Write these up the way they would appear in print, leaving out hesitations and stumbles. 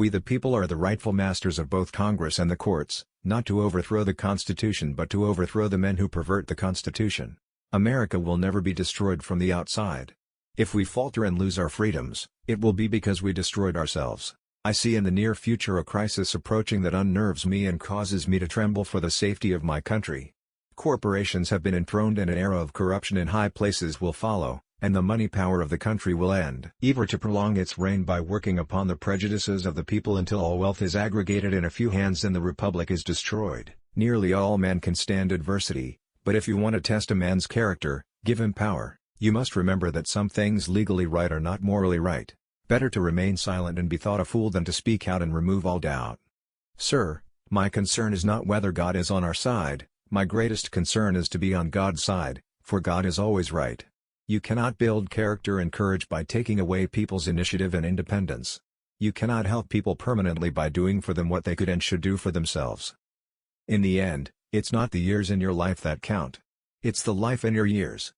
We the people are the rightful masters of both Congress and the courts, not to overthrow the Constitution but to overthrow the men who pervert the Constitution. America will never be destroyed from the outside. If we falter and lose our freedoms, it will be because we destroyed ourselves. I see in the near future a crisis approaching that unnerves me and causes me to tremble for the safety of my country. Corporations have been enthroned and an era of corruption in high places will follow, and the money power of the country will end. Either to prolong its reign by working upon the prejudices of the people until all wealth is aggregated in a few hands and the republic is destroyed. Nearly all men can stand adversity, but if you want to test a man's character, give him power. You must remember that some things legally right are not morally right. Better to remain silent and be thought a fool than to speak out and remove all doubt. Sir, my concern is not whether God is on our side, my greatest concern is to be on God's side, for God is always right. You cannot build character and courage by taking away people's initiative and independence. You cannot help people permanently by doing for them what they could and should do for themselves. In the end, it's not the years in your life that count. It's the life in your years.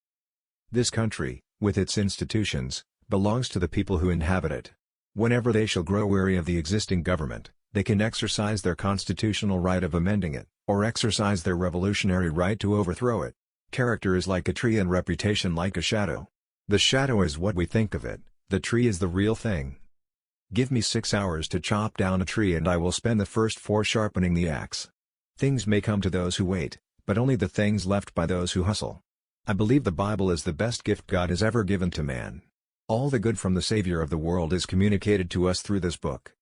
This country, with its institutions, belongs to the people who inhabit it. Whenever they shall grow weary of the existing government, they can exercise their constitutional right of amending it, or exercise their revolutionary right to overthrow it. Character is like a tree and reputation like a shadow. The shadow is what we think of it, the tree is the real thing. Give me 6 hours to chop down a tree and I will spend the first 4 sharpening the axe. Things may come to those who wait, but only the things left by those who hustle. I believe the Bible is the best gift God has ever given to man. All the good from the Savior of the world is communicated to us through this book.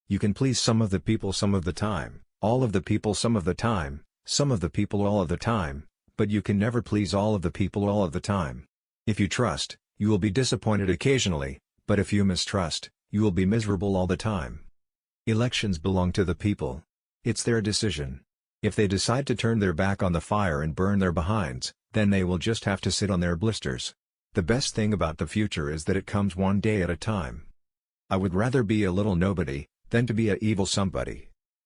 You can please some of the people some of the time, all of the people some of the time, some of the people all of the time, but you can never please all of the people all of the time. If you trust, you will be disappointed occasionally, but if you mistrust, you will be miserable all the time. Elections belong to the people. It's their decision. If they decide to turn their back on the fire and burn their behinds, then they will just have to sit on their blisters. The best thing about the future is that it comes one day at a time. I would rather be a little nobody, than to be a evil somebody.